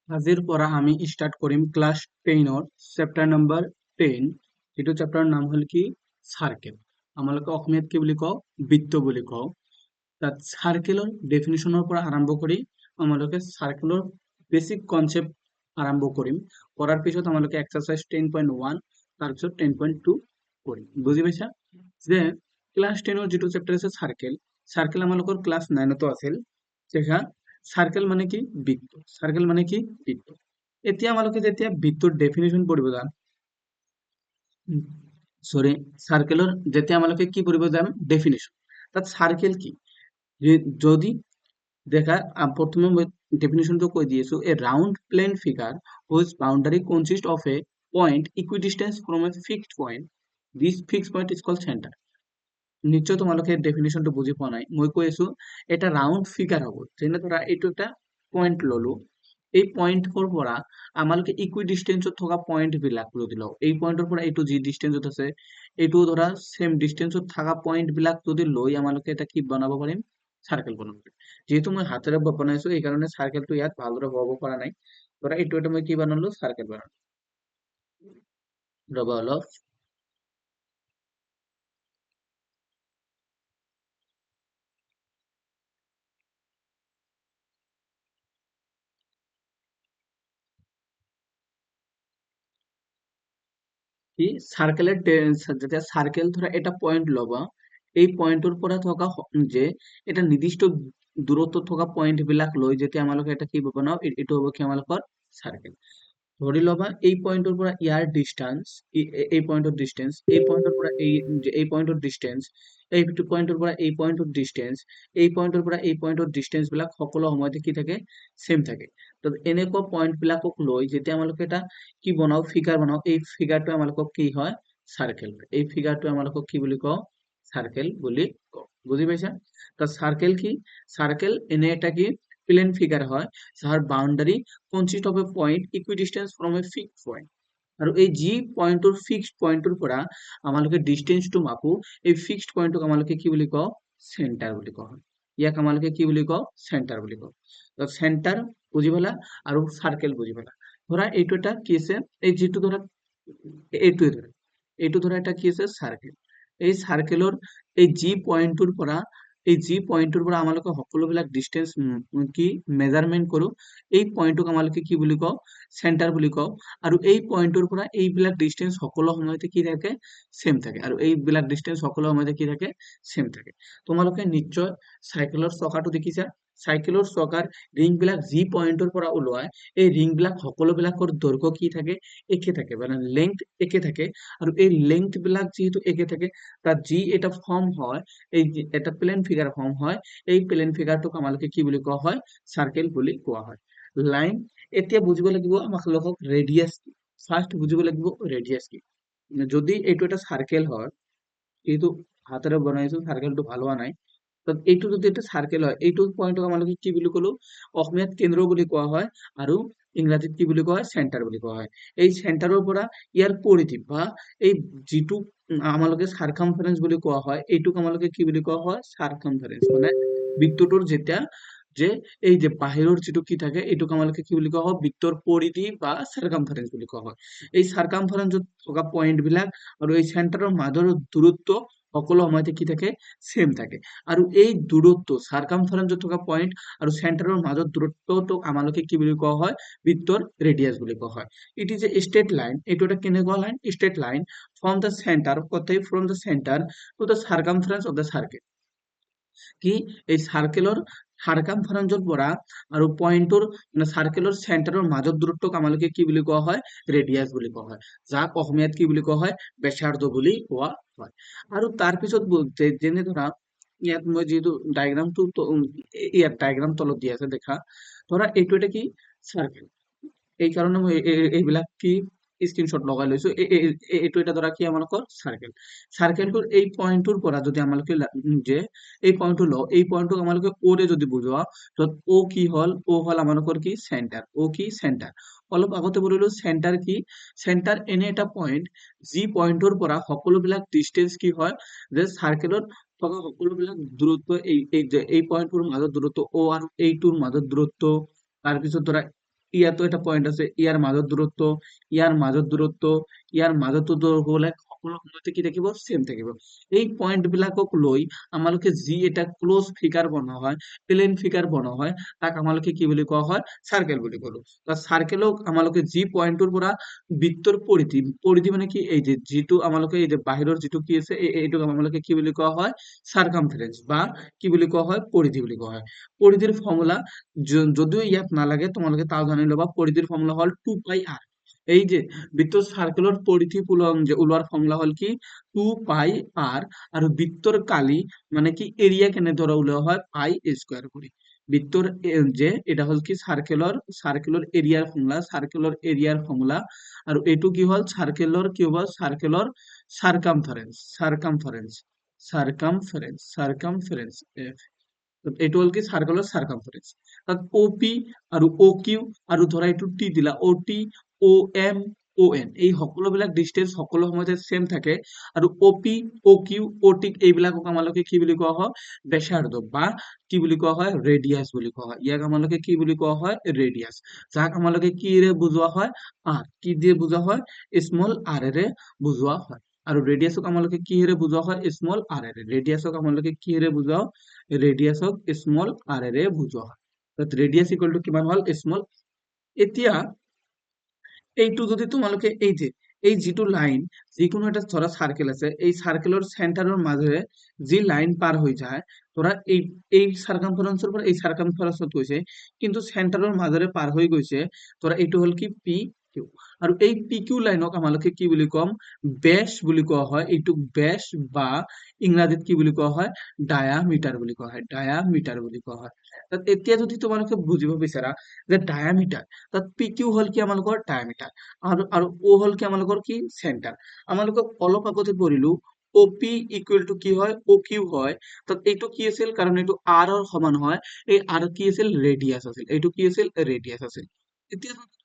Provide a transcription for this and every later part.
আজিৰ পৰা আমি ষ্টাৰ্ট কৰিম ক্লাছ 10ৰ চেপ্টাৰ নম্বৰ 10, যিটো চেপ্টাৰৰ নাম হ'ল কি চাৰ্কেল। আমালোকে অসমীয়াত কি বুলি কওঁ, বৃত্ত বুলি কওঁ। তাত চাৰ্কেলৰ ডেফিনিশ্যনৰ পৰা আৰম্ভ কৰি আমালোকে চাৰ্কেলৰ বেচিক কনচেপ্ট আৰম্ভ কৰিম। কৰাৰ পিছত আমালোকে এক্সাৰচাইজ 10.1 তাৰপিছত 10.2 কৰিম। বুজি পাইছা? যে ক্লাছ 10ৰ যিটো চেপ্টাৰ আছে চাৰ্কেল, চাৰ্কেল আমালোকৰ ক্লাছ 9তো আছিল। দেখা সাৰ্কেল মানে কি বৃত্ত, সাৰ্কেল মানে কি বৃত্ত। এতিয়া আমালোকে যেতিয়া বৃত্তৰ ডেফিনিশ্যন পঢ়িব যাম, সৰি সাৰ্কেলৰ যেতিয়া আমালোকে কি পঢ়িব যাম ডেফিনিশ্যন, তাত সার্কেল কি যদি দেখা প্রথমে মই ডেফিনিশ্যনটো কৈ দি আছো, a round plane figure which boundary consist of a point equidistance from a fixed point, this fixed point is called centre. নিশ্চয় তোমালোকে ডেফিনিশ্যনটো বুজি পোৱা নাই। মই কৈ আছো এটা ৰাউণ্ড ফিগাৰ হ'ব, যেনে ধৰা এইটো এটা পইণ্ট ললো, এই পইণ্টৰ পৰা আমালোকে ইকুইডিষ্টেন্সত থকা পইণ্ট বিলাক যদি লওঁ, এই পইণ্টৰ পৰা এইটো যি ডিষ্টেন্সত আছে এইটো ধৰা সেম ডিষ্টেন্সত থকা পইণ্ট বিলাক যদি লৈ আমালোকে এটা কি বনাব পাৰিম, চাৰ্কেল বনাব পাৰিম। যেহেতু মই হাতেৰে বনাইছো এইকাৰণে চাৰ্কেলটো ইয়াত ভালদৰে বনাব পৰা নাই। ধৰা এইটো এটা মই কি বনালো, চাৰ্কেল বনালো। ৰবা অলপ, কি সাৰ্কেলেৰ যেতিয়া সাৰ্কেল ধৰা এটা পয়েন্ট ল'বা, এই পয়েন্টৰ পৰা থকা যে এটা নিৰ্দিষ্ট দূৰত্বত থকা পয়েন্ট বিলাক লৈ যেতিয়া আমালোকে এটা কি বনাও, এইটো হ'ব কি আমালোকৰ সাৰ্কেল। ধৰি ল'বা এই পয়েন্টৰ পৰা ইয়াৰ ডিস্টেন্স, এই পয়েন্টৰ ডিস্টেন্স, এই পয়েন্টৰ পৰা এই পয়েন্টৰ ডিস্টেন্স, এই পয়েন্টৰ পৰা এই পয়েন্টৰ ডিস্টেন্স, এই পয়েন্টৰ পৰা এই পয়েন্টৰ ডিস্টেন্স বিলাক সকলো সময়তে কি থাকে, সেম থাকে। তো এনেকুৱা পয়েন্ট বিলাকক লৈ যেতিয়া আমালোকে এটা কি বনাও, ফিগাৰ বনাও, এই ফিগাৰটো আমালোকক কি হয়, সাৰ্কেল। এই ফিগাৰটো আমালোকক কি বুলি কওঁ, সার্কেল বুলি কওঁ। বুজি পাইছা? তো সার্কেল কি, সার্কেল এনে এটা কি প্লেন ফিগার হয় যার boundary consist of a point equidistant from a fixed point। আৰু এই যি পইণ্টৰ ফিক্সড পইণ্টৰ পৰা আমালোকে ডিষ্টেন্সটো মাপো, এই ফিক্সড পইণ্টক আমালোকে কি বুলি কওঁ, চেণ্টাৰ বুলি কোৱা হয়। ইয়াক আমালোকে কি বুলি কওঁ, চেণ্টাৰ বুলি কওঁ। তো চেণ্টাৰ বুজি পালা আৰু চাৰ্কেল বুজি পালা। ধৰা এইটো এটা কি আছে, এই যিটো ধৰা এইটোৱে ধৰা, এইটো ধৰা এটা কি আছে চাৰ্কেল। এই চাৰ্কেলৰ এই যি পইণ্টৰ পৰা আমালোকে সকলোবিলাক ডিষ্টেন্স কি মেজাৰমেন্ট কৰো, এই পইণ্টক আমালোকে কি বুলি কওঁ, চেণ্টাৰ বুলি কওঁ। আৰু এই পইণ্টৰ পৰা এইবিলাক ডিষ্টেন্স সকলো সময়তে কি থাকে, সেম থাকে। আৰু এইবিলাক ডিষ্টেন্স সকলো সময়তে কি থাকে, সেম থাকে। তোমালোকে নিশ্চয় চাইকেলৰ চকাটো দেখিছা, চাইকেলৰ চকাৰ ৰিং বিলাক যি পইণ্টৰ পৰা ওলোৱাই, এই ৰিং বিলাক সকলোবিলাকৰ দৈৰ্ঘ্য কি থাকে, একে থাকে, মানে লেংথ একে থাকে। আৰু এই লেংথ বিলাক যিহেতু একে থাকে, তাত যি এটা ফৰ্ম হয়, এই এটা প্লেন ফিগাৰ ফৰ্ম হয়, এই প্লেন ফিগাৰটোক আমালোকে কি বুলি কোৱা হয়, সাৰ্কেল বুলি কোৱা হয়। লাইন, এতিয়া বুজিব লাগিব আমাক লগক ৰেডিয়াস কি। ফাৰ্স্ট বুজিব লাগিব ৰেডিয়াস কি। যদি এইটো এটা সাৰ্কেল হয়, এইটো হাতেৰে বনাইছো, সাৰ্কেলটো ভাল হোৱা নাই। তো এইটো যদি এটা সাৰ্কেল হয়, এইটো পইণ্টক আমালোকে কি বুলি ক'লো, অসমীয়াত কেন্দ্ৰ বুলি কোৱা হয় আৰু ইংৰাজীত কি বুলি কোৱা হয়, চেণ্টাৰ বুলি কোৱা হয়। এই চেণ্টাৰৰ পৰা ইয়াৰ পৰিধি বা এই যিটো আমালোকে সাৰ্কামফাৰেন্স বুলি কোৱা হয়, এইটোক আমালোকে কি বুলি কোৱা হয়, সাৰ্কামফাৰেন্স। মানে বৃত্তটোৰ যেতিয়া যে এই যে বাহিৰৰ যিটো কি থাকে, এইটোক আমালোকে কি বুলি কোৱা হয়, বৃত্তৰ পৰিধি বা সাৰ্কামফাৰেন্স বুলি কোৱা হয়। এই সাৰ্কামফাৰেন্সত থকা পইণ্ট বিলাক আৰু এই চেণ্টাৰৰ মাজৰ দূৰত্ব সকলো সময়তে কি থাকে, সেম থাকে। আৰু এই দূৰত্ব সাৰ্কামফাৰেন্সত থকা পইণ্ট আৰু চেণ্টাৰৰ মাজৰ দূৰত্বটোক আমালোকে কি বুলি কোৱা হয়, বৃত্তৰ ৰেডিয়াস বুলি কোৱা হয়। It is a straight line, এইটো এটা কেনেকুৱা line, straight line from the centre, কোথায়, from the centre to the circumference of the circle. কি এই সাৰ্কেলৰ সাৰ্কামফাৰেন্সৰ পৰা আৰু পইণ্টৰ মানে সাৰ্কেলৰ চেণ্টাৰৰ মাজৰ দূৰত্বক আমালোকে কি বুলি কোৱা হয়, ৰেডিয়াস বুলি কোৱা হয়, যাক অসমীয়াত কি বুলি কোৱা হয়, ব্যাসাৰ্ধ বুলি কোৱা হয়। আৰু তাৰ পিছত যেনে ধৰা ইয়াত মই যিহেতু ডায়াগ্ৰামটো ইয়াত ডায়াগ্ৰাম তলত দি আছে দেখা, ধৰা এইটো এটা কি সাৰ্কেল, এই কাৰণে মই এইবিলাক কি স্ক্ৰিনশট লগাই লৈছো। এইটো এটা ধৰা কি আমালোকৰ সাৰ্কেল। সাৰ্কেলটোৰ এই পইণ্টৰ পৰা যদি আমালোকে যে এই পইণ্টটো লওঁ, এই পইণ্টটোক আমালোকে O ৰে যদি বুজোৱা, য'ত O কি হ'ল, O হ'ল আমালোকৰ কি চেণ্টাৰ, O কি চেণ্টাৰ। অলপ আগতে বলিলো চেণ্টাৰ কি, চেণ্টাৰ এনে এটা পইণ্ট যি পইণ্টৰ পৰা সকলোবিলাক ডিষ্টেন্স কি হয়, যে সাৰ্কেলত থকা সকলোবিলাক দূৰত্ব এই পইণ্টটোৰ মাজত দূৰত্ব O আৰু এইটোৰ মাজত দূৰত্ব, তাৰপিছত ধৰা ইয়াতো এটা পইণ্ট আছে, ইয়াৰ মাজত দূৰত্ব, ইয়াৰ মাজত দূৰত্ব, ইয়াৰ মাজতো দূৰত্ব হ'লে সকলো সময়তে কি থাকিব? চেম থাকিব। এই পইণ্ট বিলাকক লৈ আমালোকে যি এটা ক্ল'জ ফিগাৰ বনোৱা হয়, প্লেন ফিগাৰ বনোৱা হয়, তাক আমালোকে কি বুলি কোৱা হয়? চাৰ্কেল বুলি ক'লো। চাৰ্কেলক আমালোকে যি পইণ্টৰ পৰা বৃত্তৰ পৰিধি, পৰিধি মানে কি? এই যে যিটো আমালোকে এই যে বাহিৰৰ যিটো কি আছে, এইটোক আমালোকে কি বুলি কোৱা হয়? চাৰ্কামফাৰেন্স বা কি বুলি কোৱা হয়? পৰিধি বুলি কোৱা হয়। পৰিধিৰ ফৰ্মুলা যদিও ইয়াত নালাগে, তোমালোকে তাও জানি ল'বা। পৰিধিৰ ফৰ্মুলা হ'ল 2πr। এই যে বৃত্ত সাৰ্কেলেৰ পৰিধি ওলোৱাৰ ফৰ্মুলা হ'ল কি? 2πr। আৰু বৃত্তৰ কালি মানে কি এৰিয়া কেনে ধৰা ওলোৱা হয়? পাই স্কয়াৰ কৰি। বৃত্তৰ যে এটা হ'ল কি সাৰ্কেলৰ এৰিয়াৰ ফৰ্মুলা, সাৰ্কেলৰ এৰিয়াৰ ফৰ্মুলা। আৰু এইটো কি হ'ল? সাৰ্কেলৰ কি হ'ব? সাৰ্কেলৰ সাৰ্কামফাৰেন্স। এইটো হ'ল কি সাৰ্কেলৰ চাৰ্কামফাৰেন্স। তাত OP আৰু OQ আৰু ধৰা এইটো T দিলা, OT, OM, ON, এই সকলোবিলাক ডিষ্টেন্স সকলো সময়তে সেম থাকে। আৰু OP, OQ, OT এইবিলাকক আমালোকে কি বুলি কোৱা হয়? ব্যাসাৰ্ধ বা কি বুলি কোৱা হয়? ৰেডিয়াছ বুলি কোৱা হয়। ইয়াক আমালোকে কি বুলি কোৱা হয়? ৰেডিয়াছ। যাক আমালোকে কিৰে বুজোৱা হয়? R। কি দিয়ে বুজোৱা হয়? স্মল r ৰে বুজোৱা হয়। আৰু ৰেডিয়াছক আমালোকে কিহেৰে বুজোৱা হয়? স্মল r ৰে। ৰেডিয়াছক আমালোকে কিহেৰে বুজাও? ৰেডিয়াছক স্মল r ৰে বুজোৱা হয়। তাত ৰেডিয়াছ ইকুৱেল টু কিমান হ'ল? স্মল। এতিয়া এইটো যদি তোমালোকে এই যিটো লাইন, যিকোনো এটা ধৰা সাৰ্কেল আছে, এই সাৰ্কেলৰ সেন্টাৰৰ মাজেৰে যি লাইন পাৰ হৈ যায়, ধৰা এই সাৰ্কামফাৰেন্সৰ পৰা এই সাৰ্কামফাৰেন্সত গৈছে, কিন্তু সেন্টাৰৰ মাজেৰে পাৰ হৈ গৈছে, ধৰা এইটো হ'ল কি? P Q. আৰু এই পি কিউ লাইনক আমালোকে কি বুলি কম? ব্যাস বুলি কোৱা হয়। এইটোক ব্যাস বা ইংৰাজীত কি বুলি কোৱা হয়? ডায়ামিটাৰ বুলি কোৱা হয়। ডায়ামিটাৰ বুলি কোৱা হয়। তাত এতিয়া যদি তোমালোকে বুজিব বিচাৰা যে ডায়ামিটাৰ, তাত পি কিউ হ'ল কি? আমালোকৰ ডায়ামিটাৰ। আৰু ও হ'ল কি? আমালোকৰ কি? সেন্টাৰ। আমালোকে অলপ আগতে পঢ়িলো OP ইকুৱেল টু কি হয়? OQ হয়। তাত এইটো কি আছিল? কাৰণ এইটো r ৰ সমান হয়। এই r কি আছিল? ৰেডিয়াছ আছিল। এইটো কি আছিল? ৰেডিয়াছ আছিল। এতিয়া যদি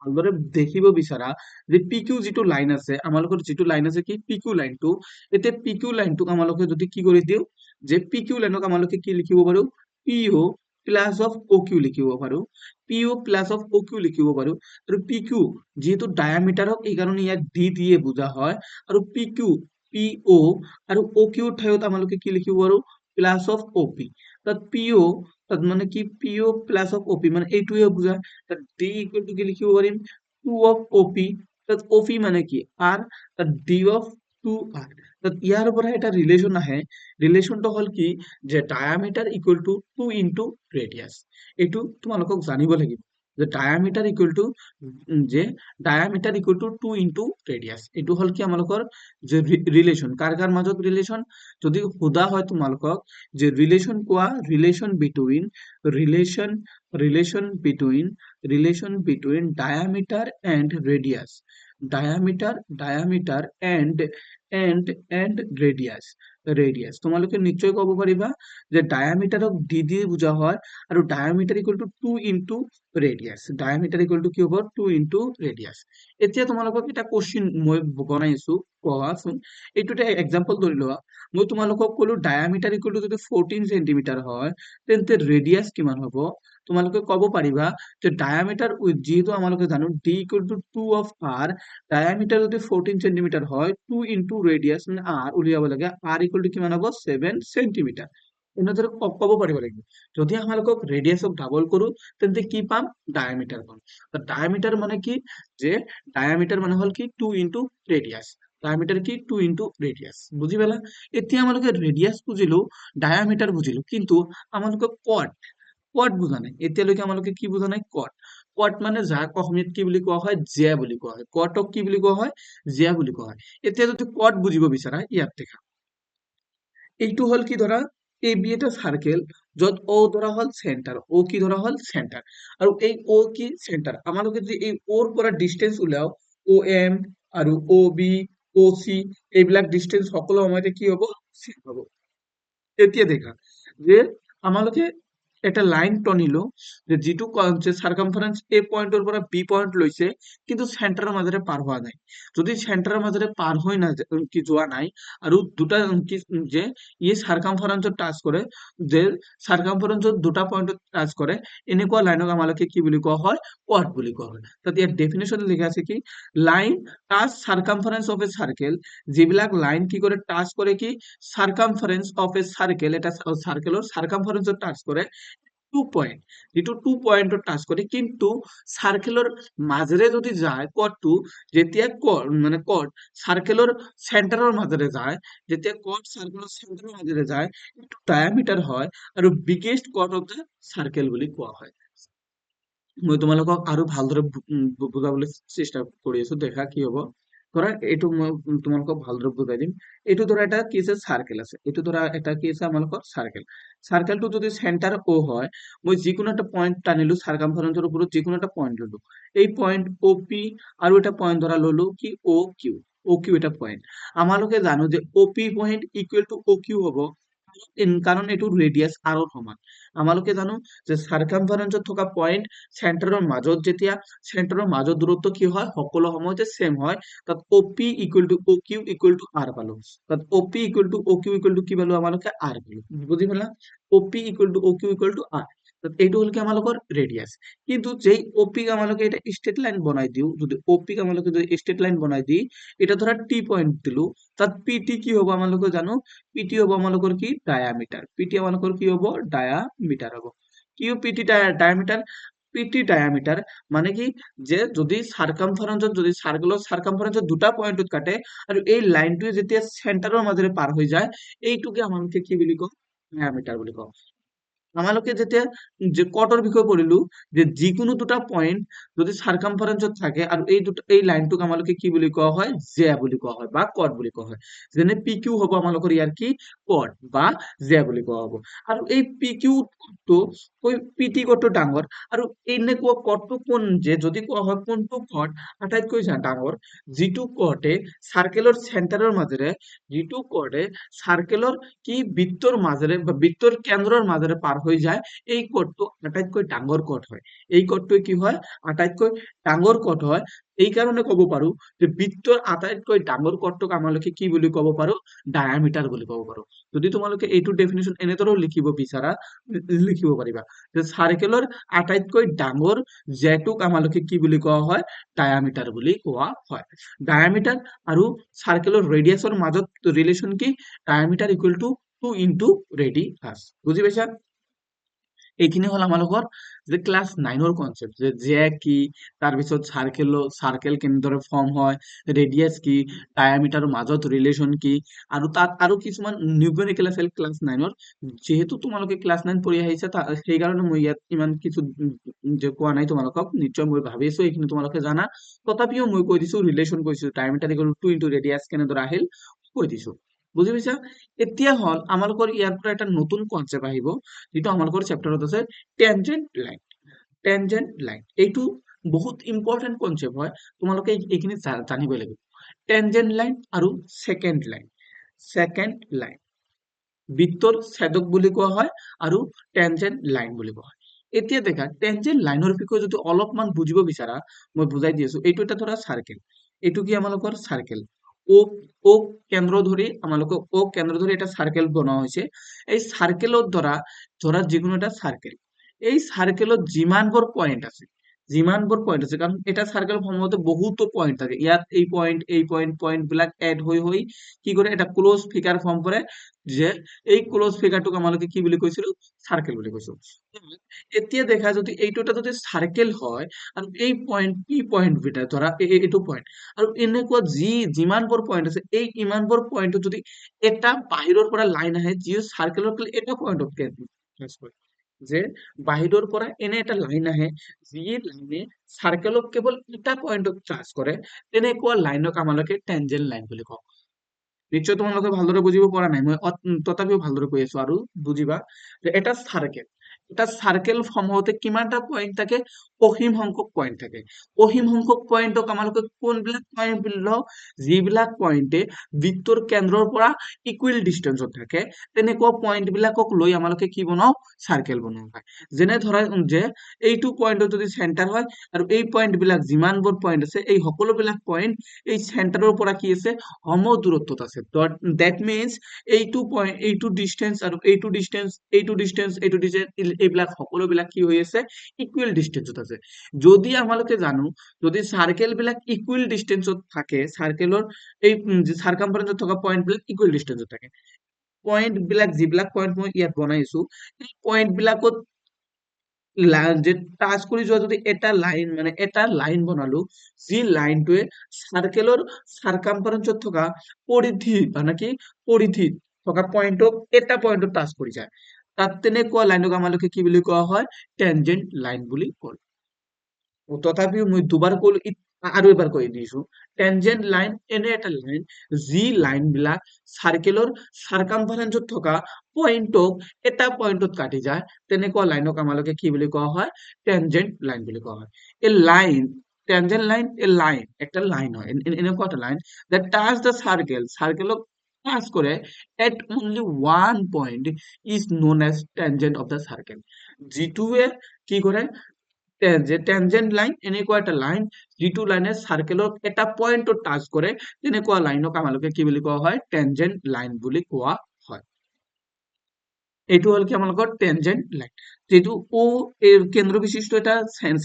ভালদৰে দেখিব বিচাৰা যে PQ যিটো লাইন আছে, আমালোকৰ যিটো লাইন আছে কি? PQ লাইনটো। এতিয়া PQ লাইনটোক আমালোকে যদি কি কৰি দিওঁ, যে PQ লাইনক আমালোকে কি লিখিব পাৰো? PO প্লাস অফ OQ লিখিব পাৰো। PO প্লাস অফ OQ লিখিব পাৰো। আৰু PQ যেহেতু ডায়ামিটাৰক এই কাৰণে ইয়াক D দিয়ে বুজা হয়। আৰু PQ, PO আৰু OQ ঠাইত আমালোকে কি লিখিব পাৰো? Plus of OP। তাত PO, তাত মানে কি? PO প্লাস অফ OP মানে এইটোৱে বুজায়। তাত D ইকুৱেল টু কি লিখিব পাৰিম? 2 অফ OP। তাত OP মানে কি? R। তাত D অফ 2R। তাত ইয়াৰ পৰা এটা ৰিলেশ্যন আহে। ৰিলেশ্যনটো হ'ল কি? যে ডায়ামিটাৰ ইকুৱেল টু 2 ইনটু ৰেডিয়াছ। এইটো তোমালোকক জানিব লাগিব যে ডায়ামিটাৰ ইকুৱেল টু যে ডায়ামিটাৰ ইকুৱেল টু 2 ইনটু ৰেডিয়াছ। এইটো হ'ল কি? আমালোকৰ যে ৰিলেশ্যন। কাৰ কাৰ মাজত ৰিলেশ্যন? যদি সোধা হয় তোমালোকক যে ৰিলেশ্যন কোৱা, relation between diameter and radius. Diameter and radius. তোমালোকে নিশ্চয় ক'ব পাৰিবা যে ডায়ামিটাৰক D দিয়ে বুজা হয়। আৰু diameter equal to 2 into radius. Diameter equal to কি হ'ব? 2 ইনটু ৰেডিয়াছ। এতিয়া তোমালোকক এটা কোৱেশ্চন মই বনাইছো, কোৱাচোন। এইটো এটা এক্সাম্পল ধৰি লোৱা। মই তোমালোকক ক'লো ডায়ামিটাৰ ইকুৱেল টু যদি 14 সেন্টিমিটাৰ হয়, তেন্তে ৰেডিয়াছ কিমান হ'ব? তোমালোকে ক'ব পাৰিবা যে ডায়ামিটাৰ যিহেতু আমালোকে জানো D equal to 2 of R, ডায়ামিটাৰ যদি 14 সেন্টিমিটাৰ হয়, 2 ইনটু ৰেডিয়াছ মানে R উলিয়াব লাগে। R ইকুৱেল টু কিমান হ'ব? 7 সেন্টিমিটাৰ। এনেদৰে ক'ব পাৰিব লাগিব। যদি আমালোকক ৰেডিয়াছক ডাবল কৰো, তেন্তে কি পাম? ডায়ামিটাৰ পাম। ডায়ামিটাৰ মানে কি? যে ডায়ামিটাৰ মানে হ'ল কি? 2 ইনটু ৰেডিয়াছ। ডায়ামিটাৰ কি? 2 ইনটু ৰেডিয়াছ। বুজি পালা? এতিয়া আমালোকে ৰেডিয়াছ বুজিলো, ডায়ামিটাৰ বুজিলো, কিন্তু আমালোকে কট বুজা নাই। এতিয়ালৈকে আমালোকে কি বুজা নাই? কট মানে যাক অসমীয়াত কি বুলি কোৱা হয়? জিয়া বুলি কোৱা হয়। কটক কি বুলি কোৱা হয়? জিয়া বুলি কোৱা হয়। এতিয়া যদি কট বুজিব বিচাৰা, ইয়াত দেখা। এইটো হ'ল কি? ধৰা AB এটা সাৰ্কেল, য'ত O ধৰা হ'ল সেন্টাৰ। O কি ধৰা হ'ল? সেন্টাৰ। আৰু এই O কি? সেন্টাৰ। আমালোকে যদি এই O ৰ পৰা ডিস্টেন্স উলিয়াও, OM আৰু OB, OC এইবিলাক ডিস্টেন্স সকলো সময়তে কি হ'ব? সেম হ'ব। এতিয়া দেখা যে আমালোকে এটা লাইন টনিলো যে যিটো যে সার্কামফারেন্স এ পয়েন্টৰ পৰা বি পয়েন্ট লৈছে কিন্তু চেণ্টাৰৰ মাজেৰে পাৰ হোৱা নাই যদি চেণ্টাৰৰ মাজেৰে পাৰ হৈ না কি যোৱা নাই আৰু দুটা কি যে ই সাৰ্কামফাৰেন্সত টাচ কৰে যে সাৰ্কামফাৰেন্সত দুটা পয়েন্টত টাচ কৰে এনেকুৱা লাইনক আমালোকে কি বুলি কোৱা হয় কোয়াড বুলি কোৱা হয় তাত ইয়াৰ ডেফিনেশন লিখা আছে কি line touch সাৰ্কামফাৰেন্স of a circle যিবিলাক লাইন কি কৰে টাচ কৰে কি সাৰ্কামফাৰেন্স অফ এ সাৰ্কেল এটা সাৰ্কেলৰ সাৰ্কামফাৰেন্সত টাচ কৰে 2 পয়েন্ট যিটো 2 পয়েন্টত টাচ কৰে কিন্তু সাৰ্কেলৰ মাজেৰে যদি যায় কডটো যেতিয়া মানে কড সাৰ্কেলৰ চেণ্টাৰৰ মাজেৰে যায় যেতিয়া কড সাৰ্কেলৰ চেণ্টাৰৰ মাজেৰে যায় এইটো ডায়ামিটাৰ হয় আৰু biggest code of the circle বুলি কোৱা হয় মই তোমালোকক আৰু ভালদৰে বুজাবলৈ চেষ্টা কৰি আছো দেখা কি হ'ব ধৰা এইটো মই তোমালোকক ভালদৰে বুজাই দিম এইটো ধৰা এটা কি আছে সাৰ্কেল আছে এইটো ধৰা এটা কি আছে আমালোকৰ সাৰ্কেল সাৰ্কেলটো যদি সেন্টাৰ ও হয় মই যিকোনো একটা পয়েন্ট টানিলো সাৰ্কামফাৰেন্সৰ ওপৰত যিকোনো একটা পয়েন্ট ললো এই পয়েন্ট OP আৰু এটা পয়েন্ট ধৰা ললো কি OQ এটা পয়েন্ট আমালোকে জানো যে OP point equal to OQ হ'ব কাৰণ এইটো ৰেডিয়াস r ৰ সমান আমালোকে জানো যে সাৰ্কামফাৰেন্সত থকা পয়েন্ট চেণ্টাৰৰ মাজত যেতিয়া চেণ্টাৰৰ মাজত দূৰত্ব কি হয় সকলো সময়তে সেম হয় তাত OP equal to OQ equal to r পালো তাত OP equal to OQ equal to কি পালো আমালোকে r পালো বুজি পালা OP equal to OQ equal to r তাত এইটো হল কি আমালোকৰ ৰেডিয়াস কিন্তু যেই OP ক আমালোকে এটা স্ট্রেট লাইন বনাই দিও যদি OP ক আমালোকে যদি স্ট্রেট লাইন বনাই দি এটা ধৰা T পয়েন্ট দিলো তাত PT কি হ'ব আমালোকে জানো পিটি হ'ব আমালোকৰ কি ডায়ামিটাৰ পিটি আমালোকৰ কি হ'ব ডায়ামিটাৰ হ'ব কি পিটি ডায়ামিটাৰ পিটি ডায়ামিটাৰ মানে কি যে যদি সাৰ্কামফাৰেন্সত যদি সাৰ্কামফাৰেন্সত দুটা পয়েন্টত কাটে আৰু এই লাইনটোৱে যেতিয়া চেণ্টাৰৰ মাজেৰে পাৰ হৈ যায় এইটোকে আমালোকে কি বুলি কওঁ ডায়ামিটাৰ বুলি কওঁ আমালোকে যেতিয়া যে কটৰ বিষয়ে পঢ়িলো যে যিকোনো দুটা পয়েন্ট যদি সাৰ্কামফাৰেন্সত থাকে আৰু এই লাইনটোক আমালোকে কি বুলি কোৱা হয় জে বুলি কোৱা হয় বা কট বুলি কোৱা হয় যেনে PQ হ'ব আমালোকৰ ইয়াৰ কি কট বা জে বুলি কোৱা হ'ব আৰু এই PQ টো কৈ PT কটটো ডাঙৰ আৰু এনেকুৱা কটটো কোন যে যদি কোৱা হয় কোনটো কট আটাইতকৈ ডাঙৰ যিটো কটে সাৰ্কেলৰ চেণ্টাৰৰ মাজেৰে যিটো কটে সাৰ্কেলৰ কি বৃত্তৰ মাজেৰে বা বৃত্তৰ কেন্দ্ৰৰ মাজেৰে পাৰ হৈ যায় এই কোডটো আটাইতকৈ ডাঙৰ কোড হয় এই কোডটোৱে কি হয় আটাইতকৈ ডাঙৰ কোড হয় এই কাৰণে ক'ব পাৰো যে বৃত্তৰ আটাইতকৈ ডাঙৰ কোডটোক আমালোকে কি বুলি ক'ব পাৰো ডায়ামিটাৰ বুলি ক'ব পাৰো যদি তোমালোকে এইটো ডেফিনেশন এনেদৰেও লিখিব বিচাৰা লিখিব পাৰিবা যে সাৰ্কেলৰ আটাইতকৈ ডাঙৰ জেটোক আমালোকে কি বুলি কোৱা হয় ডায়ামিটাৰ বুলি কোৱা হয় ডায়ামিটাৰ আৰু সাৰ্কেলৰ ৰেডিয়াছৰ মাজত ৰিলেচন কি ডায়ামিটাৰ ইকুৱেল টু 2 ইনটু ৰেডিয়াছ বুজি পাইছা এইখিনি হল আমালোকৰ যে ক্লাস 9 ৰ কনসেপ্ট যে জে কি তাৰ পিছত সাৰ্কেল কেনেদৰে ফৰ্ম হয় ৰেডিয়াস কি ডায়ামিটাৰৰ মাজত ৰিলেচন কি আৰু তাত আৰু কিছুমান নিউমেৰিকেল আছিল ক্লাস 9 ৰ যেহেতু তোমালোকে ক্লাস 9 পঢ়ি আহিছা সেইকাৰণে মই ইয়াত ইমান কিছু যে কোৱা নাই তোমালোকক নিশ্চয় মই ভাবি আছো এইখিনি তোমালোকে জানা তথাপিও মই কৈ দিছো ৰিলেচন কৈছো ডায়ামিটাৰ ইকুৱেল টু 2 ইনটু ৰেডিয়াস কেনেদৰে আহিল কৈ দিছো বুজি পাইছা এতিয়া হল আমালোকৰ ইয়াৰ পৰা এটা নতুন কনসেপ্ট আহিব যেটো আমালোকৰ চেপ্টাৰত আছে টেনজেন্ট লাইন এইটো বহুত ইম্পৰ্টেন্ট কনসেপ্ট হয় তোমালোকে এইখিনি জানিব লাগিব টেনজেন্ট লাইন আৰু সেকেন্ড লাইন বৃত্তৰ ছেদক বুলি কোৱা হয় আৰু টেনজেন্ট লাইন বুলি কোৱা হয় এতিয়া দেখা টেনজেন্ট লাইনৰ বিষয়ে যদি অলপমান বুজিব বিচাৰা মই বুজাই দি আছো এইটো এটা ধৰা সাৰ্কেল এইটো কি আমালোকৰ সাৰ্কেল ও ও কেন্দ্ৰ ধৰি আমালোকক ও কেন্দ্ৰ ধৰি এটা সাৰ্কেল বনোৱা হৈছে এই সাৰ্কেলৰ দ্বাৰা ধৰা যিকোনো এটা সাৰ্কেল এই সাৰ্কেলত যিমানবোৰ পয়েন্ট আছে কাৰণ এটা সাৰ্কেল সম্ভৱত বহুতো পয়েন্ট থাকে ইয়াত এই পয়েন্ট বিলাক এড হৈ কি কৰে এটা ক্লোজ ফিগাৰ ফৰ্ম কৰে যে এই ক্লোজ ফিগাৰটোক আমালোকে কি বুলি কৈছিলো সার্কেল বুলি কৈছো এতিয়া দেখা যদি এইটো এটা যদি সার্কেল হয় আৰু এই পয়েন্ট পি পয়েন্ট বিটা ধৰা এইটো পয়েন্ট আৰু এনেকুৱা যিমানবোৰ পয়েন্ট আছে এই ইমানবোৰ পয়েন্টত যদি এটা বাহিৰৰ পৰা লাইন আহে যি সাৰ্কেলৰ এটা পয়েন্টত প্লেচ কৰে যে বাহিৰৰ পৰা এনে এটা লাইন আহে যি লাইনে সাৰ্কেলক কেৱল এটা পয়েন্টত টাচ কৰে তেনেকুৱা লাইনক আমালোকে টেনজেন্ট লাইন বুলি কওঁ নিশ্চয় তোমালোকে ভালদৰে বুজিব পৰা নাই মই তথাপিও ভালদৰে কৈ আছো আৰু বুজিবা যে এটা সাৰ্কেল সম্ভৱতে কিমানটা পয়েন্ট থাকে অসীম সংখ্যক পইণ্ট থাকে। অসীম সংখ্যক পইণ্টক আমালোকে কোনবিলাক পইণ্ট বুলি লওঁ, যিবিলাক পইণ্টে বৃত্তৰ কেন্দ্ৰৰ পৰা ইকুৱেল ডিষ্টেন্সত থাকে, তেনেকুৱা পইণ্ট বিলাকক লৈ আমালোকে কি বনাও, চাৰ্কেল বনোৱা হয়। যেনে ধৰা যে এইটো পইণ্টত যদি চেণ্টাৰ হয় আৰু এই পইণ্ট বিলাক যিমানবোৰ পইণ্ট আছে, এই সকলোবিলাক পইণ্ট এই চেণ্টাৰৰ পৰা কি আছে, সম দূৰত্বত আছে। দ্যাট মিনছ এইটো পইণ্ট, এইটো ডিষ্টেন্স আৰু এইটো ডিষ্টেন্স, এইটো ডিষ্টেন্স, এইটো ডিষ্টেন্স, এইবিলাক সকলোবিলাক কি হৈ আছে, ইকুৱেল ডিষ্টেন্সত আছে। যদি আমালোকে জানো, যদি চাৰ্কেল বিলাক ইকুৱেল ডিষ্টেন্সত থাকে, চাৰ্কেলৰ এই চাৰ্কামফাৰেন্সত থকা পইণ্ট বিলাক ইকুৱেল ডিষ্টেন্সত থাকে, পইণ্ট বিলাক যিবিলাক পইণ্ট মই ইয়াত বনাইছো, এই পইণ্ট বিলাকত যে টাচ কৰি যোৱা যদি এটা লাইন, মানে এটা লাইন বনালো, যি লাইনটোৱে চাৰ্কেলৰ চাৰ্কামফাৰেন্সত থকা পৰিধি মানে কি পৰিধিত থকা পইণ্টক এটা পইণ্টত টাচ কৰি যায়, তাত তেনেকুৱা লাইনক আমালোকে কি বুলি কোৱা হয়, টেনজেন্ট লাইন বুলি কয়। তথাপিও মই দুবাৰ কলো, আৰু এবাৰ কৈ দিছো, টেনজেন্ট লাইন এনে এটা লাইন যি লাইন বিলাক চাৰ্কেলৰ চাৰ্কামফাৰেন্সত থকা পইণ্টক এটা পইণ্টত কাটি যায়, তেনেকুৱা লাইনক আমালোকে কি বুলি কোৱা হয়, টেনজেন্ট লাইন বুলি কোৱা হয়। A line, tangent line, a line একটা লাইন হয়, এনেকুৱা একটা line that touch the circle, সার্কেলক টাচ করে at only one point is known as tangent of the circle। যিটোৱে কি কৰে, যে টেনজেন্ট লাইন এনেকুৱা এটা লাইন যিটো লাইনে চাৰ্কেলৰ এটা পইণ্টত টাচ কৰে, তেনেকুৱা লাইনক আমালোকে কি বুলি কোৱা হয়, টেনজেন্ট লাইন বুলি কোৱা হয়। এইটো হল কি আমালোকৰ টেনজেন্ট লাইন। যেটো ও এৰ কেন্দ্ৰ বিশিষ্ট এটা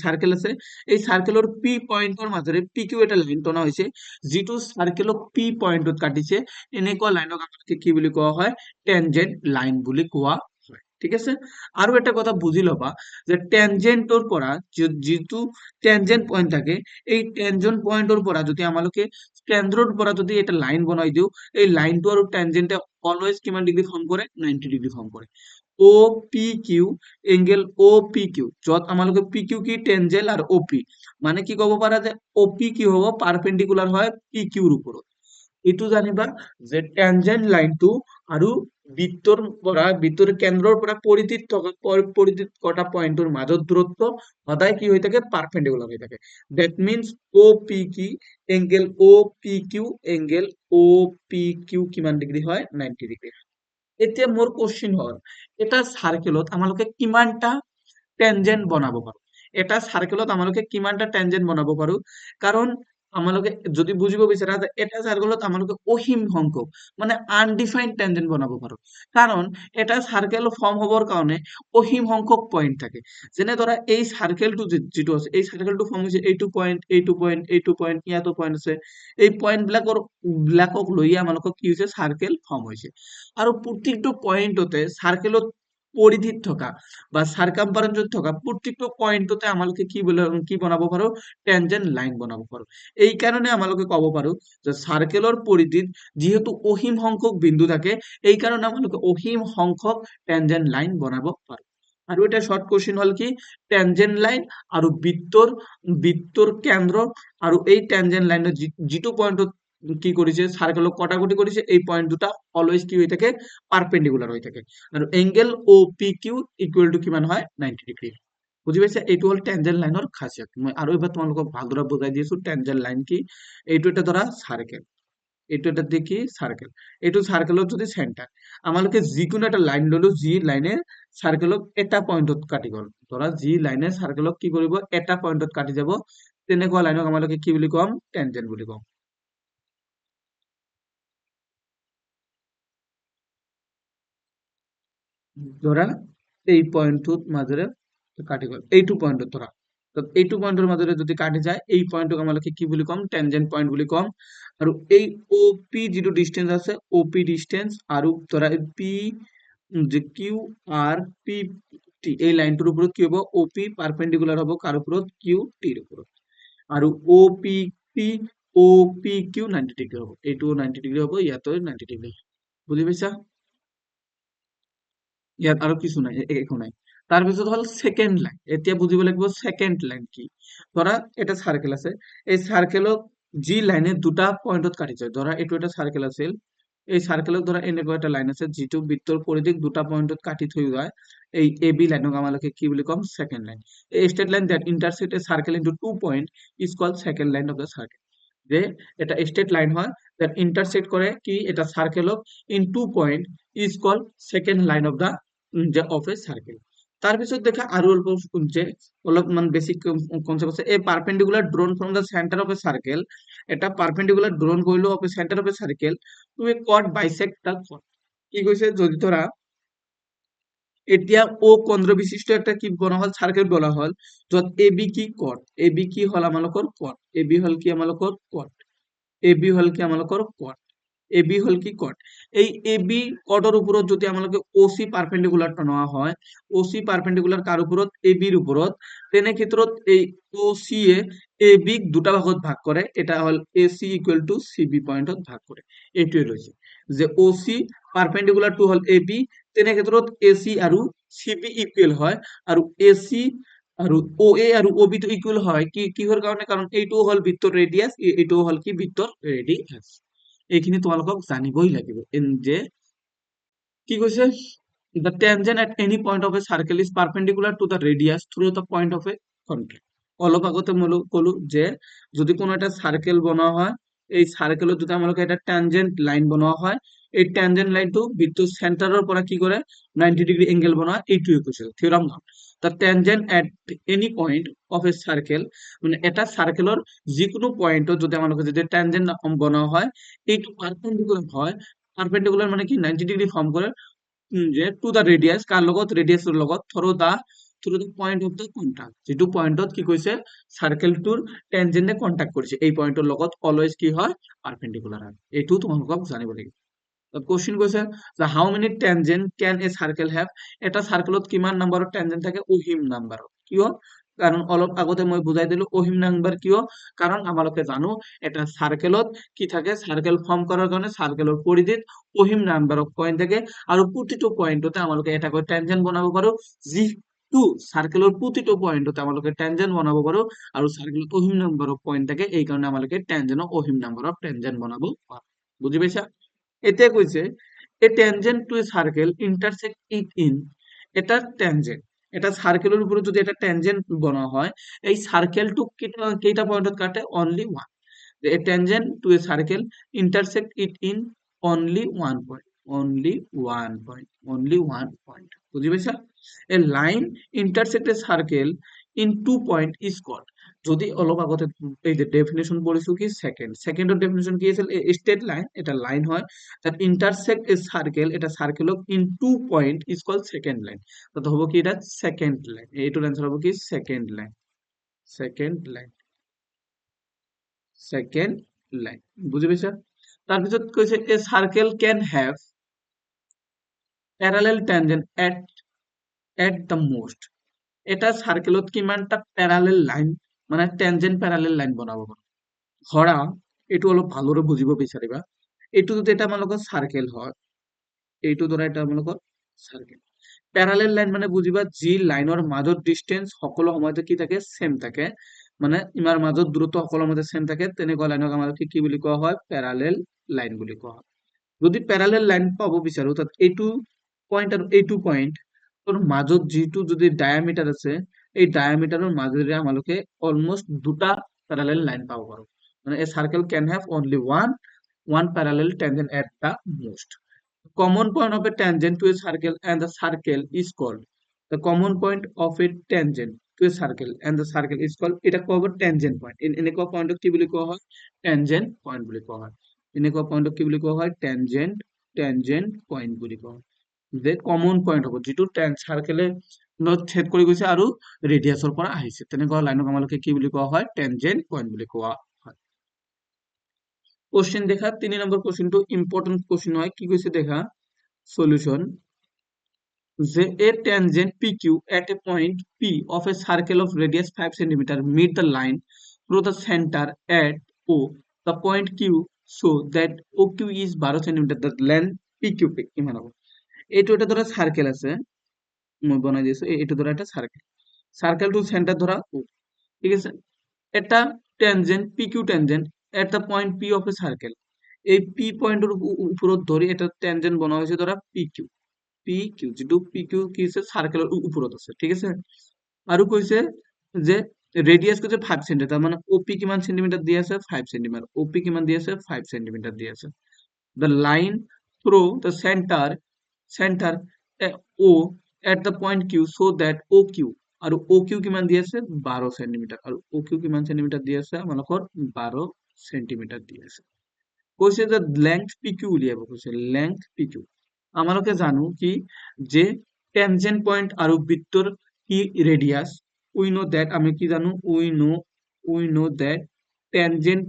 সাৰ্কেল আছে, এই সাৰ্কেলৰ পি পইণ্টৰ মাজেৰে পি কিউ এটা লাইন টনা হৈছে, যিটো সাৰ্কেলক পি পইণ্টত কাটিছে, এনেকুৱা লাইনক আমালোকে কি বুলি কোৱা হয়, টেনজেন্ট লাইন বুলি কোৱা হয়। ঠিক আছে, আৰু এটা কথা বুজি লবা যে টেনজেন্টৰ পৰা যিটো টেনজেন্ট পইণ্ট থাকে, এই টেনজেন্ট পইণ্টৰ পৰা যদি আমালোকে কেন্দ্ৰৰ পৰা যদি এটা লাইন বনাই দিও, এই লাইনটো আৰু টেনজেন্টে অলৱেজ কিমান ডিগ্ৰী ফৰ্ম কৰে, 90 ডিগ্ৰী ফৰ্ম কৰে। O P Q angle O P Q, যত আমালোকে পি কিউ কি টেনজেল আৰু ও পি, মানে কি কব পাৰা যে ও পি কি হব, পাৰপেন্ডিকুলাৰ হয় পি কিউৰ ওপৰত। এইটো জানিবা যে টেনজেন্ট লাইনটো আৰু বৃত্তৰ কেন্দ্ৰৰ পৰা পৰিধিত কটা পইণ্টৰ মাজত দূৰত্ব সদায় কি হৈ থাকে, পারপেন্ডিকুলার হৈ থাকে। That means O P Q angle O P Q angle O P Q কিমান ডিগ্ৰী হয়, 90 ডিগ্ৰী। এতিয়া মোৰ কোশ্চিন হল, এটা সাৰ্কেলত আমালোকে কিমানটা টেনজেন্ট বনাব পাৰো, এটা সাৰ্কেলত আমালোকে কিমানটা টেনজেন্ট বনাব পাৰো, কাৰণ আমালোকে যদি বুজিব বিচাৰা যে এটা সাৰ্কেলত আমালোকে অসীম সংখ্যক মানে আনডিফাইন্ড টেনজেন্ট বনাব পাৰো, কাৰণ এটা সাৰ্কেল ফৰ্ম হবৰ কাৰণে অসীম সংখ্যক পইণ্ট থাকে। যেনে ধৰা এই সাৰ্কেলটো যিটো আছে, এই সাৰ্কেলটো ফৰ্ম হৈছে এইটো পইণ্ট, এইটো পইণ্ট, এইটো পইণ্ট, ইয়াতো পইণ্ট আছে, এই পইণ্ট বিলাকক লৈয়ে আমালোকক কি হৈছে, সার্কেল ফৰ্ম হৈছে। আৰু প্ৰত্যেকটো পইণ্টতে সাৰ্কেলত পৰিধিত থকা বা সাৰ্কামফাৰেন্সত থকা প্ৰত্যেকটো পইণ্টতে আমালোকে কি বনাব পাৰো, টেনজেন্ট লাইন বনাব পাৰো। এই কাৰণে আমালোকে কব পাৰো যে সাৰ্কেলৰ পৰিধিত যিহেতু অসীম সংখ্যক বিন্দু থাকে, এই কাৰণে আমালোকে অসীম সংখ্যক টেনজেন্ট লাইন বনাব পাৰো। আৰু এটা শৰ্ট কোশ্চিন হল কি, টেনজেন্ট লাইন আৰু বৃত্তৰ কেন্দ্ৰ আৰু এই টেনজেন্ট লাইনৰ যিটো পইণ্টত কি কৰিছে, সাৰ্কেলক কটাকটি কৰিছে, এই পইণ্ট দুটা অলৱেজ কি হৈ থাকে, পাৰপেন্ডিকুলাৰ হৈ থাকে। আৰু angle O P Q equal to কিমান হয়, 90 ডিগ্ৰী। বুজি পাইছে, এইটো হল টেনজেন্ট লাইনৰ খাছিয়ত। মই আৰু এবাৰ তোমালোকক ভালদৰে বুজাই দিছো টেনজেন্ট লাইন কি। এইটো এটা ধৰা সার্কেল, এইটো এটা দেখি সার্কেল, এইটো সার্কেলত যদি সেন্টার, আমালোকে যিকোনো এটা লাইন ললো, যি লাইনে সার্কেলক এটা পইণ্টত কাটি গল, ধৰা যি লাইনে সাৰ্কেলক কি কৰিব, এটা পইণ্টত কাটি যাব, তেনেকুৱা লাইনক আমালোকে কি বুলি কম, টেনজেন্ট বুলি কম। ধৰা এই পইণ্টটোত মাজেৰে কাটি গল, এইটো পইণ্টত ধৰা, এইটো পইণ্টৰ মাজেৰে যদি কাটি যায়, এই পইণ্টক আমালোকে কি বুলি কম, টেনজেন্ট পইণ্ট বুলি কম। আৰু এই ও পি যিটো ডিষ্টেন্স আছে, ও পি ডিষ্টেন্স আৰু ধৰা পি যে কিউ আৰ পি টি, এই লাইনটোৰ ওপৰত কি হ'ব, ও পি পাৰপেন্ডিকুলাৰ হ'ব কাৰ ওপৰত, কিউ টিৰ ওপৰত। আৰু O P P O P Q 90 degree হ'ব, এইটো 90 ডিগ্ৰী হ'ব, ইয়াতো 90 ডিগ্ৰী। বুজি পাইছা, ইয়াত আৰু কিছু নাই, একো নাই। তাৰপিছত হল সেকেন্ড লাইন। এতিয়া বুজিব লাগিব সেকেন্ড লাইন কি। ধৰা এটা সাৰ্কেল আছে, এই সাৰ্কেলক যি লাইনে দুটা পইণ্টত কাটিছে, ধৰা এইটো এটা সাৰ্কেল আছিল, এই সাৰ্কেলত ধৰা এনেকুৱা এটা লাইন আছে যিটো বৃত্তৰ পৰিধিক দুটা পইণ্টত কাটি থৈ যায় এই এ বি লাইনক আমালোকে কি বুলি ক'ম সেকেন্ড লাইন এই straight line that intersect a circle into two point is called second line of the circle যে এটা স্ট্রেট লাইন হয় দ্যাট ইন্টারসেক্ট করে কি এটা সার্কেলক in two point is called second line of the যে of a circle তাৰপিছত দেখা আৰু অল্প যে অলপমান বেসিক কনসেপ্ট আছে a perpendicular drawn from the centre of a circle এটা পাৰপেন্ডিকুলাৰ ড্ৰোন কৰিলো of A centre of a circle to a কট বাইসেক্ট দ্য কট কি কৈছে যদি ধৰা এতিয়া ও কেন্দ্র বিশিষ্ট একটা কি বনা হল সার্কেল বলা হল যত এ বি কি কট এ বি কি হল আমালোকৰ কট এ বি হল কি আমালোকৰ কট এ বি হল কি আমালোকৰ কট এ বি হল কি কট এই এ বি কটৰ ওপৰত যদি আমালোকে ওসি পাৰপেন্ডিকুলাৰ টানোৱা হয় ওসি পাৰপেন্ডিকুলাৰ কাৰ ওপৰত এ বিৰ ওপৰত তেনে ক্ষেত্ৰত এই ওসি এ এ বি দুটা ভাগত ভাগ কৰে এটা হল এসি ইকুয়াল টু সিবি পয়েন্টত ভাগ কৰে এইটোৱে লৈছে যে OC পাৰপেন্ডিকুলাৰ two hall A B তেনে ক্ষেত্ৰত এসি আৰু সিবি ইকুয়াল হয় আৰু এসি আৰু ও এ আৰু ও বি টো ইকুয়াল হয় কি কিহৰ কাৰণে কাৰণ এইটো হল বৃত্তৰ ৰেডিয়াস এইটো হল কি বৃত্তৰ ৰেডিয়াস এইখিনি তোমালোকক জানিবই লাগিব যে কি কৈছে the tangent at any point of a circle is perpendicular to the radius through the point of a contact অলপ আগতে মই কলো যে যদি কোনো একটা সার্কেল বনোৱা হয় এই সাৰ্কেলত যদি আমালোকে এটা ট্যানজেন্ট লাইন বনোৱা হয় এই ট্যানজেন্ট লাইনটো বৃত্তৰ সেন্টাৰৰ পৰা কি কৰে 90 ডিগ্ৰী এংগেল বনোৱা এইটোৱে কৈছে থিওৰাম নাম the tangent at any point of a circle মানে এটা সাৰ্কেলৰ যিকোনো পয়েন্টত যদি আমালোকে যদি ট্যানজেন্ট বনোৱা হয় এইটো পাৰপেন্ডিকুলাৰ হয় পাৰপেন্ডিকুলাৰ মানে কি 90 ডিগ্ৰী ফৰ্ম কৰে যে টু দা ৰেডিয়াস কাৰ লগত ৰেডিয়াসৰ লগত through the point of the contact যেটো পয়েন্টত কি কৈছে সাৰ্কেলটোৰ টেনজেন্টে কন্টাক্ট কৰিছে এই পয়েন্টৰ লগত অলৱেজ কি হয় পারপেন্ডিকুলার হয় এইটো তোমালোকক জানিব লাগিব কোশ্চেন কৈছে যে how many tangent can a circle have এটা সার্কেলত কিমান নাম্বাৰৰ টেনজেন্ট থাকে অহিম নাম্বাৰৰ কিয় কাৰণ অলপ আগতে মই বুজাই দিলো অহিম নাম্বাৰ কিয় কাৰণ আমালোকে জানো এটা সাৰ্কেলত কি থাকে সাৰ্কেল ফৰ্ম কৰাৰ কাৰণে সাৰ্কেলৰ পৰিধিত অহিম নাম্বাৰ অফ পয়েন্ট থাকে আৰু প্ৰতিটো পয়েন্টতে আমালোকে এটা কৰি টেনজেন্ট বনাব পাৰো যিটো সাৰ্কেলৰ প্ৰতিটো পয়েন্টতে আমালোকে টেনজেন্ট বনাব পাৰো আৰু সাৰ্কেলত অহিম নাম্বাৰ অফ পয়েন্ট থাকে এই কাৰণে আমালোকে টেনজেন্ট অহিম নাম্বাৰ অফ টেনজেন্ট বনাব পাৰো বুজি পাইছা এতিয়া কৈছে a tangent to a circle intersect it in এটা টেনজেন্ট এটা সার্কেলের উপরে যদি এটা টেনজেন্ট বনা হয় এই সার্কেলটো কেইটা পয়েন্টত কাটে only one a tangent to a circle intersect it in only one point only one point only one point বুঝি পাইছা a line intersect a circle in two point is called যদি অলপ আগতে এই যে ডেফিনেশন পড়িছো কি সেকেন্ডৰ ডেফিনেশন কি আছিল স্ট্রেট লাইন এটা লাইন হয় that intersect a circle এটা সার্কেলক in two point is called second line তো হ'ব কি এটা সেকেন্ড লাইন এইটোৰ आंसर হ'ব কি second line second line second line বুজি পাইছা তাৰপিছত কৈছে a circle can have parallel tangent at the most এটা সার্কেলত কিমানটা প্যারালেল লাইন মানে টেনজেন্ট প্যারালেল লাইন বনাব পাৰো ধৰা এইটো অলপ ভালদৰে বুজিব বিচাৰিবা এইটো যদি এটা আমালোকৰ সাৰ্কেল হয় এইটো ধৰা এটা আমালোকৰ সাৰ্কেল প্যাৰালেল লাইন মানে বুজিবা যি লাইনৰ মাজত ডিসটেন্স সকলো সময়তে কি থাকে সেম থাকে মানে ইমাৰ মাজত দূৰত্ব সকলো সময়তে সেম থাকে তেনেকুৱা লাইনক আমালোকে কি বুলি কোৱা হয় প্যাৰালেল লাইন বুলি কোৱা হয় যদি প্যাৰালেল লাইন পাব বিচাৰো তাত এইটো পয়েন্ট আৰু এইটো পয়েন্ট তোৰ মাজত যিটো যদি ডায়ামিটাৰ আছে এই ডায়ামিটাৰৰ মাজেৰে আমালোকে অলমোস্ট দুটা প্যাৰালেল লাইন পাব পাৰো মানে a circle can have only one parallel tangent at the most common point of a tangent to a circle and the circle is called the common point of a tangent to a circle and the circle is called এটা কব tangent point এনেকুৱা পয়েন্টক কি বুলি কোৱা হয় tangent point বুলি কোৱা হয় এনেকুৱা পয়েন্টক কি বুলি কোৱা হয় tangent point বুলি কোৱা হয় যে কমন পয়েন্ট হ'ব যিটো সাৰ্কেলে ছেদ কৰি গৈছে আৰু ৰেডিয়াসৰ পৰা আহিছে তেনেকুৱা লাইনক আমালোকে কি বুলি কোৱা হয় tangent point বুলি কোৱা হয় কোশ্চেন দেখা 3 নম্বৰ কোশ্চেনটো ইম্পৰ্টেন্ট কোশ্চেন হয় কি কৈছে দেখা solution যে a tangent PQ at a point P of a circle of radius 5 cm meet the line through the center at O. The point Q so that OQ is 12 cm. The length PQ কিমান হ'ব এইটো এটা ধৰা circle আছে মই বনাই দিছো এইটো ধৰা এটা সাৰ্কেল সাৰ্কেলটো সেন্টাৰ ধৰা O ঠিক আছে এটা tangent PQ tangent at the point P of a circle এই পি পয়েন্টের উপরত ধরে এটা ট্যানজেন্ট বনা হয়েছে ধরা পি কিউ, পি কিউ যেটু পি কিউ কি আছে সার্কেলের উপরত আছে, ঠিক আছে। আৰু কৈছে যে রেডিয়াস কৈছে 5 সেন্টিমিটার, তার মানে ওপি কিমান সেন্টিমিটার দিয়ে আছে 5 সেন্টিমিটার, ওপি কিমান দিয়ে আছে 5 সেন্টিমিটার দিয়ে আছে। the line through the center O at the point Q so that OQ are OQ কিমান দিয়ে আছে 12 সেন্টিমিটার, আর OQ কিমান সেন্টিমিটার দিয়ে আছে আমালোকৰ 12 সেন্টিমিটার দিয়ে আছে। কৈছে যে লেংথ PQ উলিয়াব কৈছে, লেংথ PQ আমালোকে জানো কি যে টেনজেন্ট পয়েন্ট আৰু বৃত্তৰ কি রেডিয়াস, উই নো দ্যাট আমি কি জানো we know that tangent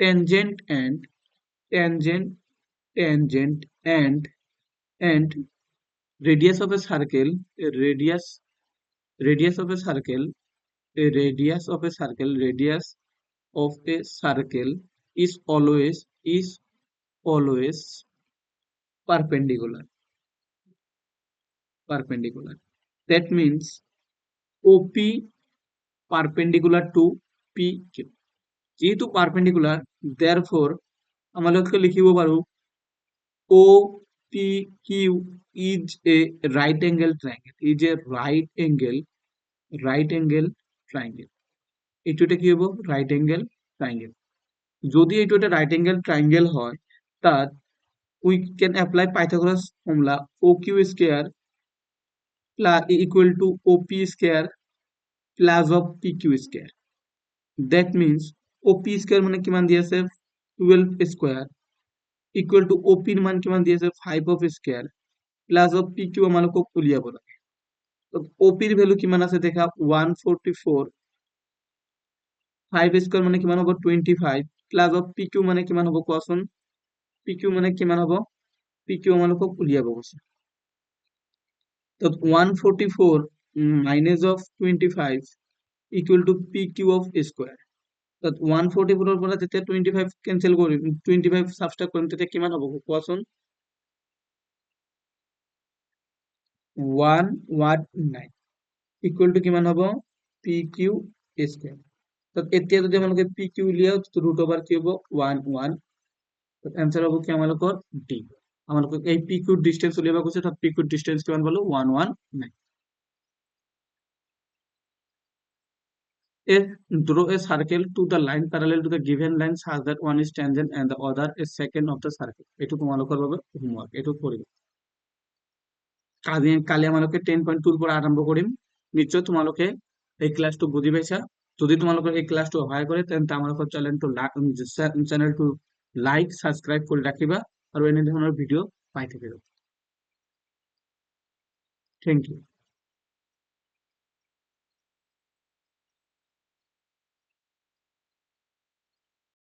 tangent and tangent tangent and radius of a circle, a radius of a circle, a radius of a circle, radius of a circle is always perpendicular. That means OP perpendicular to PQ, যেহেতু perpendicular therefore আমাদেরকে লিখিব পাৰো OPQ is a right angle triangle, is a right angle triangle. এইটো এটা কি হবো right angle triangle। যদি এইটো এটা right angle triangle হয় তাত we can apply Pythagoras formula OQ square plus equal to OP square plus of PQ square। That means OP square মানে কিমান দি আছে 12 square equal to OP এর মান কিমান দি আছে 5 of square plus of PQ আমালোকক উলিয়াব লাগে। তো OP এর ভ্যালু কিমান আছে দেখা 144, 5 স্কয়ার মানে কিমান হ'ব 25 প্লাস অফ PQ মানে কিমান হ'ব কোৱাচোন, PQ মানে কিমান হ'ব, PQ আমালোকক উলিয়াব কৈছে। তো 144 minus of 25 equal to PQ of square। তো 144 এর পৰা যেতিয়া 25 ক্যান্সেল কৰিম 25 সাবট্ৰাক্ট কৰিম তেতিয়া কিমান হ'ব কোৱাচোন 119 equal to কিমান হ'ব PQ square। তো এতিয়া যদি আমালোকে PQ উলিয়াও তো ৰুট ওভাৰ কি হ'ব 11, তো आंसर হ'ব কি আমালোকৰ D। আমালোকক এই PQ ডিসটেন্স উলিয়াব কৈছে, তো PQ ডিসটেন্স কিমান পালো 119। Draw a circle to the line parallel to the given line such that one is tangent and the other is secant of the circle। এইটো তোমালোকৰ বাবে হোমৱৰ্ক, এইটো কৰিবা। কালি আমালোকে 10.2 পৰা আৰম্ভ কৰিম। নিশ্চয় তোমালোকে এই ক্লাসটো বুজি পাইছা। যদি তোমালোকৰ এই ক্লাসটো সহায় কৰে তেন্তে আমালোকৰ চেনেলটো লাইক সাবস্ক্ৰাইব কৰি ৰাখিবা আৰু এনে ধৰণৰ ভিডিঅ' পাই থাকিবা। Thank U.